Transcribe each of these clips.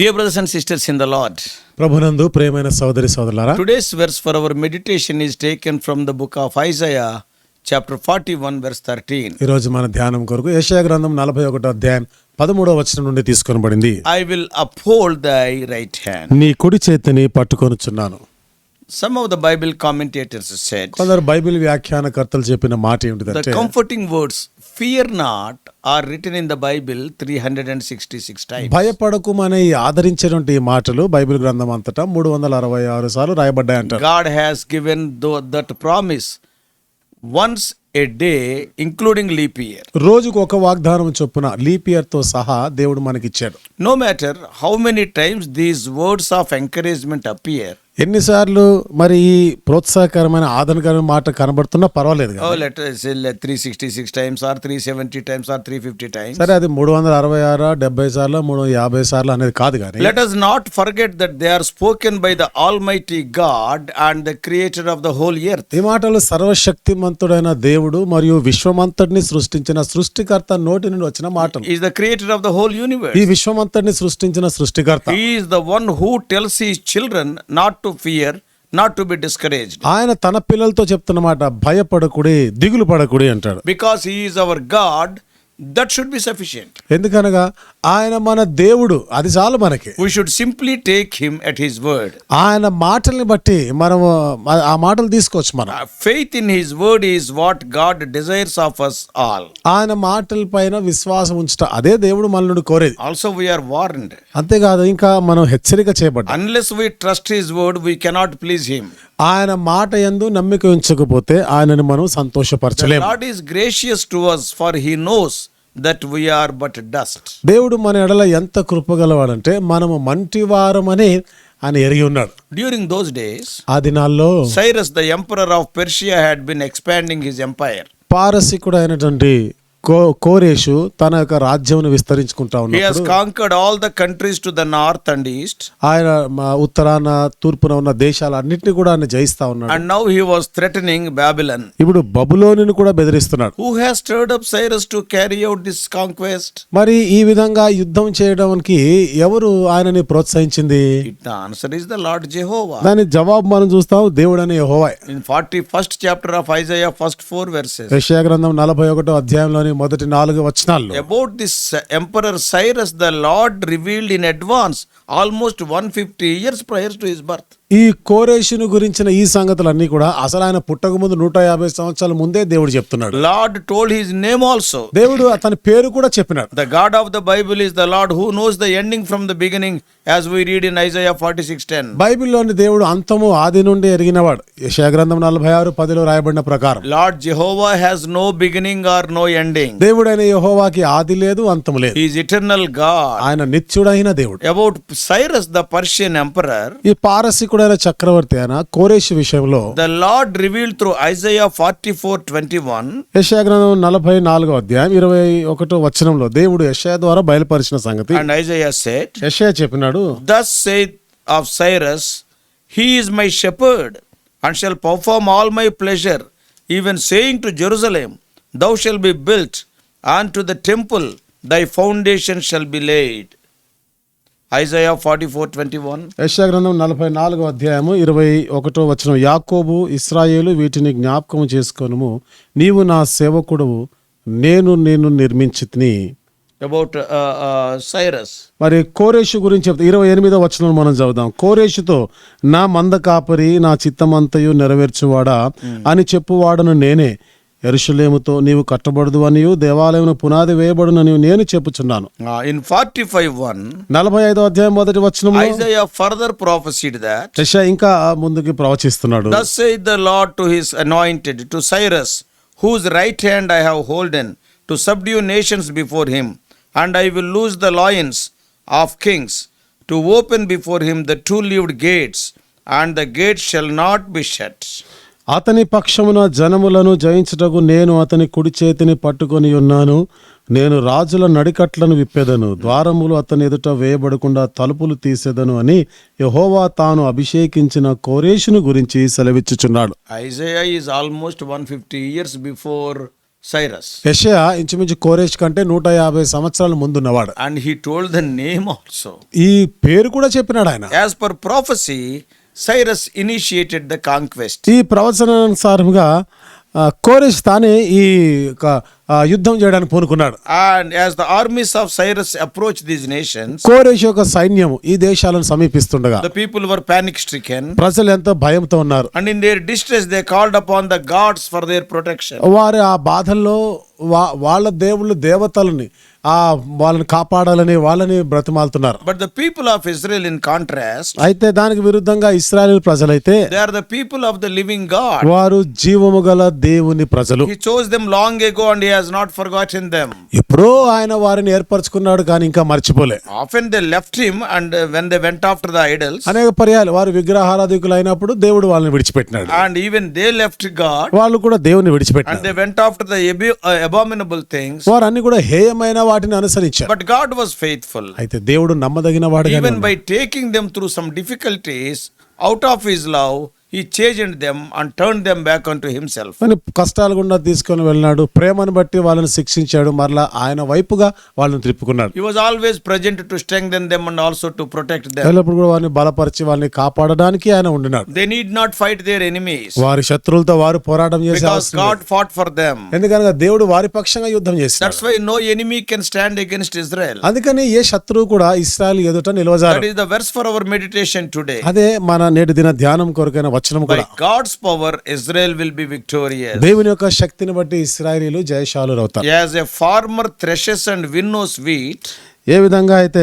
Dear brothers and sisters in the Lord, ప్రభునందు ప్రియమైన సోదరి సోదరులారా, today's verse for our meditation is taken from the book of Isaiah, chapter 41, verse 13. ఈ రోజు మన ధ్యానం కొరకు యెషయా గ్రంథం 41వ అధ్యాయం 13వ వచనం నుండి తీసుకొనబడింది. I will uphold thy right hand. నీ కుడి చేతిని పట్టుకొనుచున్నాను. Some of the Bible commentators said, కొందరు బైబిల్ వ్యాఖ్యానకర్తలు చెప్పిన మాట the ఏమిటంటే, comforting words, fear not, are written in the Bible 366 times. భయపడకుమనే ఈ ఆదరించేటువంటి ఈ మాటలు బైబిల్ గ్రంథం అంతటా 366 సార్లు రాయబడ్డాయి అంటారు. God has given that promise once a day, including leap year. రోజుకు ఒక వాగ్దానం చొప్పున లీప్ ఇయర్ తో సహా దేవుడు మనకిచ్చాడు. No matter how many times these words of encouragement appear, ఎన్నిసార్లు మరి ఈ ప్రోత్సాహకరమైన ఆదరణకరమైన మాట కనబడుతున్నా పర్వాలేదు కదా. let us say 366 times or 370 times or 350 times. సరే, అది 366 70 సార్లు 350 సార్లు అనేది కాదు కానీ, Let us not forget that they are spoken by the Almighty God and the Creator of the whole earth. ఈ మాటలు సర్వశక్తిమంతుడైన దేవుడు మరియు విశ్వమంతటిని సృష్టించిన సృష్టికర్త నోటి నుండి వచ్చిన మాటలు. He is the Creator of the whole universe. ఈ విశ్వమంతటిని సృష్టించిన సృష్టికర్త. He is the one who tells his children not to fear, not to be discouraged. ఆయన తన పిల్లలతో చెప్తున్న మాట, భయపడకుడి, దిగులు పడకుడి అంటాడు. Because he is our God, that should be sufficient. ఎందుకనగా ఆయన మన దేవుడు, అది చాలు మనకి. We should simply take him at his word. ఆయన మాటల్ని బట్టి మనము ఆ మాటలు తీసుకోవచ్చు మనం. Faith in his word is what God desires of us all. ఆయన మాటల పైన విశ్వాసం ఉంచుట, అదే దేవుడు మన నుండి కోరేది. Also we are warned. అంతేకాదు, ఇంకా మనం హెచ్చరిక చేయబడ్డాం. Unless we trust his word, we cannot please him. ఆయన మాట యందు నమ్మిక ఉంచకపోతే ఆయనను మనం The సంతోషపరచలేము. Lord is gracious to us, for he knows that we are but dust. దేవుడు మన ఎడల ఎంత కృపగలవాడంటే, మనము మంటివారమని ఆయన ఎరిగి ఉన్నాడు. During those days, ఆ దినాల్లో Cyrus the emperor of Persia had been expanding his empire. పారసీకుడు అయినటువంటి కోరేషు తన యొక్క రాజ్యమును విస్తరించుకుంటా He has ఉన్నాడు. conquered all the countries to the north and east, ఆయన ఉత్తరాన తూర్పున ఉన్న దేశాలన్నింటినీ కూడా ఆయన జయిస్తా ఉన్నాడు. and now he was threatening Babylon. ఇప్పుడు బబులోనును కూడా బెదిరిస్తున్నాడు. Who has stirred up Cyrus to carry out this conquest? మరి ఈ విధంగా యుద్ధం చేయడానికి ఎవరు ఆయనని ప్రోత్సహించింది? The answer is the Lord Jehovah. దాని జవాబు మనం చూస్తాం, దేవుడు అనే యెహోవా. In 41st chapter of Isaiah, first 4 verses. యెషయా గ్రంథం 41వ అధ్యాయంలోని మొదటి 4 వచనాల్లో About this emperor Cyrus, the Lord revealed in advance almost 150 years prior to his birth. ఈ కోరేషును గురించిన ఈ సంగతులన్నీ కూడా అసలు ఆయన పుట్టక ముందు 150 సంవత్సరాల ముందే దేవుడు చెప్తున్నాడు. Lord told his name also. దేవుడు అతని పేరు కూడా చెప్పినాడు. The God of the Bible is the Lord who knows the ending from the beginning, as we read in Isaiah 46:10. బైబిల్లోని దేవుడు అంతము ఆది నుండి ఎరిగినవాడు. యెషయా గ్రంథం 46:10లో రాయబడిన ప్రకారం Lord Jehovah has no beginning or no ending. దేవుడైన యెహోవాకి ఆది లేదు, అంతము లేదు. He is eternal God. ఆయన నిత్యుడైన దేవుడు. About Cyrus the Persian emperor, ఈ పారసీకుడైన చక్రవర్తి అయిన కోరేషు విషయంలో the Lord revealed through Isaiah 44:21. యెషయా గ్రంథం 44వ అధ్యాయం 21వ వచనంలో దేవుడు యెషయా ద్వారా బయలుపరిచిన సంగతి. And Isaiah said, యెషయా చెప్పినాడు, Thus saith of Cyrus, he is my shepherd, and shall perform all my pleasure, even saying to Jerusalem, thou shalt be built, and to the temple thy foundation shall be laid. Isaiah 44:21. యెషయా గ్రంథం 44వ అధ్యాయము 21వ వచనం, యాకోబు ఇశ్రాయేలు వీటిని జ్ఞాపకం చేసుకొనుము, నీవు నా సేవకుడువు, నేను నిన్ను నిర్మించితిని. About Cyrus. మరి కోరేషు గురించి చెప్తా 28వ వచనం మనం చదువుదాం. కోరేషుతో, నా మంద కాపరి, నా చిత్తమంతయు నెరవేర్చువాడా అని చెప్పువాడను నేనే. యెరూషలేముతో నీవు కట్టబడదు అనియు దేవాలయమును పునాది వేయబడునని నేను చెప్పుచున్నాను. In 45:1, 45వ అధ్యాయం మొదటి వచనంలో Isaiah further prophesied that, యెషయా ఇంకా ముందుకి ప్రవచిస్తున్నాడు. Thus saith the Lord to his anointed, to Cyrus, whose right hand I have holden, to subdue nations before him, and I will loose the loins of kings, to open before him the two-leaved gates, and the gates shall not be shut. అతని పక్షమున జనములను జయించుటకు నేను అతని కుడి చేతిని పట్టుకొని ఉన్నాను. నేను రాజుల నడికట్లను విప్పెదను, ద్వారములు అతని ఎదుట వేయబడకుండా తలుపులు తీసేదను అని యెహోవా తాను అభిషేకించిన కోరేషును గురించి సెలవిచ్చుచున్నాడు. Isaiah is almost 150 years before Cyrus. యెషయా ఇంచుమించు కోరేష్ కంటే 150 సంవత్సరాల ముందున్నవాడు. And he told the name also. ఈ పేరు కూడా చెప్పినాడు ఆయన. As per prophecy, Cyrus initiated the conquest. ఈ ప్రవచనానుసారంగా కోరేష్ తానే ఈ యుద్ధం చేయడానికి పూనుకున్నాడు. And as the armies of Cyrus approached these nations, కోరేష్ యొక్క సైన్యం ఈ దేశాలను సమీపిస్తుండగా the people were panic stricken. ప్రజలు ఎంతో భయంతో ఉన్నారు. And in their distress, they called upon the gods for their protection. వారి ఆ బాధల్లో వాళ్ళ దేవుళ్ళు దేవతలని వాళ్ళని కాపాడాలని వాళ్ళని బ్రతిమాలుతున్నారు. But the people of Israel, in contrast, అయితే దానికి విరుద్ధంగా ఇశ్రాయేలు ప్రజలైతే they are the people of the living God. వారు జీవము గల దేవుని ప్రజలు. He chose them long ago and he has not forgotten them. ఎప్పుడో ఆయన వారిని ఏర్పరచుకున్నాడు కానీ ఇంకా మర్చిపోలే. Often they left him, and when they went after the idols, అనేక పర్యాలు వారు విగ్రహారాధికులు అయినప్పుడు దేవుడు వాళ్ళని విడిచిపెట్టినాడు. and even they left God, వాళ్ళు కూడా దేవుని and విడిచిపెట్టినారు. they went after the abominable things. వారు అన్ని కూడా హేయమైన వాటిని అనుసరించారు. But God was faithful. అయితే దేవుడు నమ్మదగిన వాడుగా Even by taking them through some difficulties, out of his love, he changed them and turned them back unto himself. కష్టాలు గుండా తీసుకొని వెళ్ళినాడు. ప్రేమను బట్టి వాళ్ళని శిక్షించాడు. మరలా ఆయన వైపుగా వాళ్ళని త్రిప్పుకున్నాడు. He was always present to strengthen them and also to protect them. ఎల్లప్పుడు కూడా వారిని బలపరిచి వాళ్ళని కాపాడడానికి ఆయన ఉండినాడు. They need not fight their enemies, వారి శత్రువులతో వారు పోరాటం చేసే because అవసరం లేదు. God fought for them. ఎందుకనగా దేవుడు వారి పక్షంగా యుద్ధం చేశాడు. That's why no enemy can stand against Israel. అందుకని ఏ శత్రువు కూడా ఇశ్రాయేలు ఎదుట నిలవజారు. That is the verse for our meditation today. అదే మన నేటి దిన ధ్యానం కొరకైన వచనం By కూడా. God's power, Israel will be victorious. దేవుని యొక్క శక్తిని బట్టి ఇశ్రాయేలీలు జయశాలురు అవుతారు. As a farmer threshes and winnows wheat, ఏ విధంగా అయితే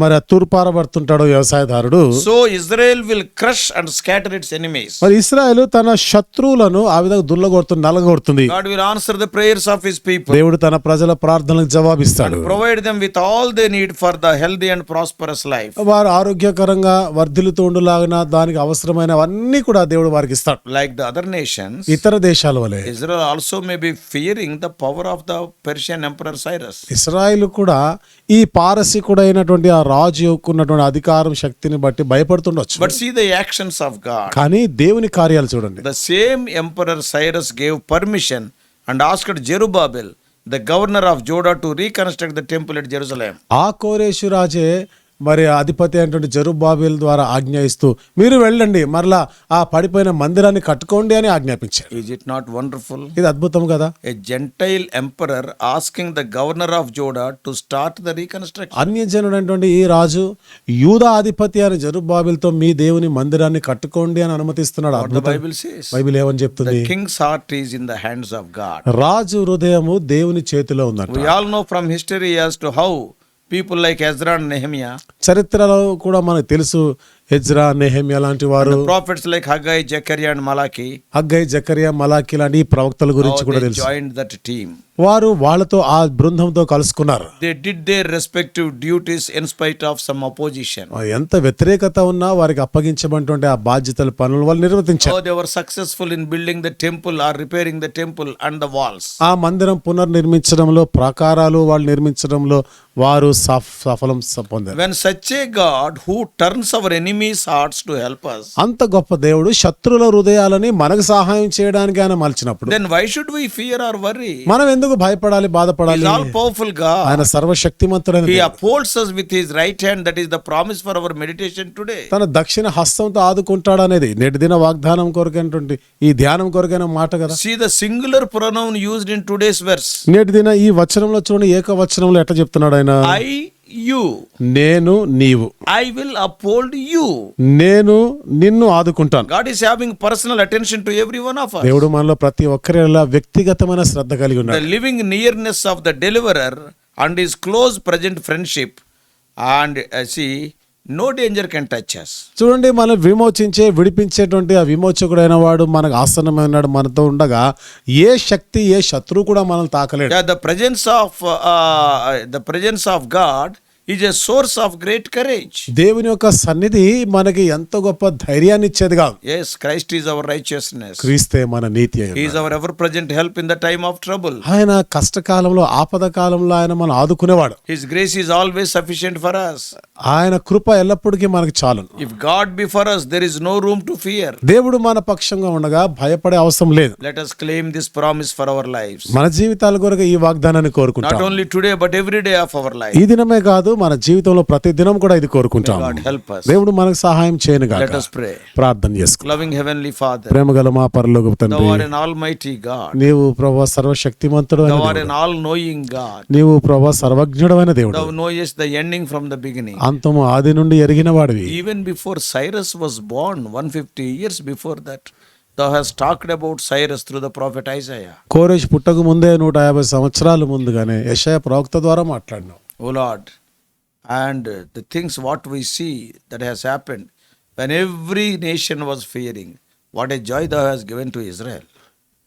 మరి తూర్పారబడుతుంటాడో వ్యవసాయదారుడు, so Israel will crush and scatter its enemies. మరి ఇశ్రాయేలు తన శత్రువులను ఆ విధంగా దుల్లగొడుతుంది, నలగొడుతుంది. God will answer the prayers of his people, దేవుడు తన ప్రజల ప్రార్థనలకు జవాబిస్తాడు. provide them with all they need for the healthy and prosperous life. వారు ఆరోగ్యకరంగా వర్ధిల్లుతూ ఉండులాగిన దానికి అవసరమైనవన్నీ కూడా దేవుడు వారికి ఇస్తాడు. Like the other nations, ఇతర దేశాల వలె Israel also may be fearing the power of the Persian Emperor Cyrus. ఇశ్రాయేలు కూడా ఈ పారసీకుడైనటువంటి ఆ రాజు యొక్కున్నటువంటి అధికారం శక్తిని బట్టి భయపడుతుండొచ్చు. But see the actions of God. కానీ దేవుని కార్యాలు చూడండి. The same Emperor Cyrus gave permission and asked Zerubbabel, the governor of Judah, to reconstruct the temple at Jerusalem. ఆ కోరేషు రాజే మరి అధిపతి అయినటువంటి జెరుబ్బాబెల్ ద్వారా ఆజ్ఞాయిస్తూ మీరు వెళ్ళండి, మరలా ఆ పడిపోయిన మందిరాన్ని కట్టుకోండి అని ఆజ్ఞాపించారు. Is it not wonderful? ఇది అద్భుతం కదా. A Gentile emperor asking the governor of Judah to start the reconstruction. అన్యజనుడైనటువంటి ఈ రాజు యూదా అధిపతి అయిన జెరుబ్బాబెల్తో మీ దేవుని మందిరాన్ని కట్టుకోండి అని అనుమతిస్తున్నాడు. What the అద్భుతం. Bible says. బైబిల్ ఏమని చెప్తుంది? The king's heart is in the hands of God. రాజు హృదయము దేవుని చేతిలో ఉందంట. We all know from history as to how people like Ezra and Nehemiah, చరిత్రలో కూడా మనకు తెలుసు, ఎజ్రా, నెహెమ్యా లాంటి వారు, prophets like Haggai, Zechariah and Malachi, Haggai, Zechariah, Malachi లాంటి ఈ ప్రవక్తల గురించి how కూడా they తెలుసు. joined that team. వారు వాళ్ళతో ఆ బృందంతో కలుసుకున్నారు. They did their respective duties in spite of some opposition. ఎంత వ్యతిరేకత ఉన్నా వారికి అప్పగించబడినటువంటి ఆ బాధ్యతల పనులు వాళ్ళు నిర్వర్తించారు. So they were successful in building the temple or repairing the temple and the walls. ఆ మందిరం పునర్నిర్మించడంలో, ప్రాకారాలు వాళ్ళు నిర్మించడంలో వారు సఫలం పొందారు. When such a God who turns our enemies' hearts to help us, అంత గొప్ప దేవుడు శత్రుల హృదయాలని మనకు సహాయం చేయడానికి ఆయన మలిచినప్పుడు then why should we fear or worry? మనం ఎందుకు భయపడాలి, He బాధపడాలి? is all powerful God. ఆయన సర్వశక్తిమంతుడైన He దేవుడు. upholds us with his right hand. That is the promise for our meditation today. తన దక్షిణ హస్తంతో ఆదుకుంటాడు అనేది నేటి దిన వాగ్దానం కొరకైనటువంటి ఈ ధ్యానం కొరకైన మాట కదా. See the singular pronoun used in today's verse. నేటి దిన ఈ వచనంలో చూడండి, ఏకవచనంలో ఎట్లా చెప్తున్నాడు ఆయన? I, you. నేను, నీవు. I will uphold you. నేను నిన్ను ఆదుకుంటాను. God is having personal attention to every one of us. దేవుడు మనలో ప్రతి ఒక్కరిలా వ్యక్తిగతమైన శ్రద్ధ కలిగి The ఉన్నాడు. living nearness of the deliverer and his close present friendship, and see, no danger can touch us. చూడండి, మనం విమోచించే విడిపించేటువంటి ఆ విమోచకుడైన వాడు మనకు ఆసన్నమైనాడు, మనతో ఉండగా ఏ శక్తి, ఏ శత్రువు కూడా మనల్ని తాకలేడు. Yeah, the presence of God is a source of great courage. దేవుని యొక్క సన్నిధి మనకి ఎంతో గొప్ప ధైర్యాన్ని ఇచ్చేదిగా. Yes, Christ is our righteousness. క్రీస్తే మన నీతి అయి He is our ever present help in the time of trouble. ఆయన కష్టకాలంలో ఆపద కాలంలో ఆయన మనం ఆదుకునేవాడు. His grace is always sufficient for us. ఆయన కృప ఎల్లప్పటికీ మనకి చాలును. If God be for us, there is no room to fear. దేవుడు మన పక్షంగా ఉండగా భయపడే అవసరం లేదు. Let us claim this promise for our lives. మన జీవితాల కొరకు ఈ వాగ్దానాన్ని Not కోరుకుంటాం. only today, but every day of our life. ఈ దినమే కాదు, మన జీవితంలో ప్రతి దినం కూడా ఇది కోరుకుంటాం. God help us. దేవుడు మనకు సహాయం చేయనుగాక. Let us pray. ప్రార్థన చేసుకుందాం. Loving Heavenly Father, ప్రేమగల మా పరలోకపు Thou తండ్రి, art an almighty God. నీవు ప్రభువా సర్వశక్తిమంతుడు అయిన Thou art దేవుడు. an all-knowing God. నీవు ప్రభువా సర్వజ్ఞుడైన దేవుడు. Thou knowest the ending from the beginning. అంతము ఆది నుండి ఎరిగిన వాడివి. Even before Cyrus was born, 150 years before that, Thou hast talked about Cyrus through the prophet Isaiah. కోరేషు పుట్టక ముందే 150 సంవత్సరాల ముందుగానే యెషయా ప్రవక్త ద్వారా మాట్లాడినావు. O Lord, and the things what we see that has happened when every nation was fearing, what a joy Thou hast given to Israel.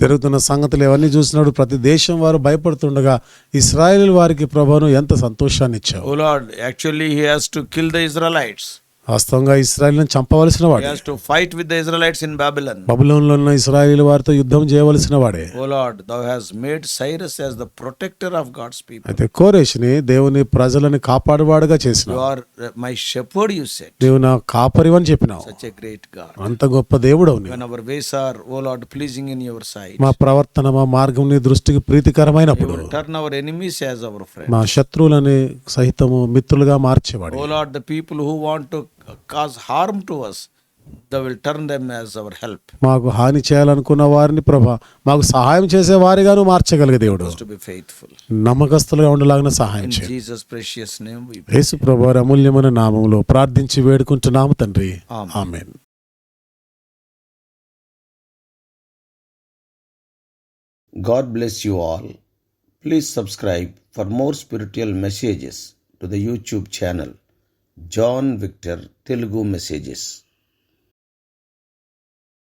జరుగుతున్న సంగతులు ఎవరిని చూసినాడు ప్రతి దేశం వారు భయపడుతుండగా ఇశ్రాయేలు వారికి ప్రభువును ఎంత సంతోషాన్ని ఇచ్చావు. O Lord, actually he has to kill the Israelites. వాస్తవంగా ఇశ్రాయేలును చంపవలసిన He వాడే. has to fight with the Israelites in Babylon. బబులోనులో ఉన్న ఇశ్రాయేలు వారితో యుద్ధం చేయవలసిన వాడే. O Lord, Thou hast made Cyrus as the protector of God's people. అయితే కోరేషుని దేవుని ప్రజలని కాపాడువాడుగా You చేసినావు. are my shepherd, you said. నీవు నా కాపరివని చెప్పినావు. Such a great God. అంత గొప్ప దేవుడవు నీవు. When our ways are, O Lord, pleasing in your sight, మా ప్రవర్తన మా మార్గం నీ దృష్టికి ప్రీతికరమైనప్పుడు you will turn our enemies as our friends. మా శత్రువులని సహితము మిత్రులుగా మార్చేవాడు. O Lord, the people who want to cause harm to us, Thou will turn them as our help. మాకు హాని చేయాలనుకున్న వారిని ప్రభా మాకు సహాయం చేసే వారిగాను మార్చగలిగే దేవుడు. To be faithful. నమ్మకస్తులుగా ఉండలాగిన సహాయం In చేయి. Jesus' precious name we pray. యేసు ప్రభువారి అమూల్యమైన నామములో ప్రార్థించి వేడుకుంటున్నాము తండ్రి. ఆమేన్. God bless you all. Please subscribe for more spiritual messages to the YouTube channel John Victor Telugu Messages.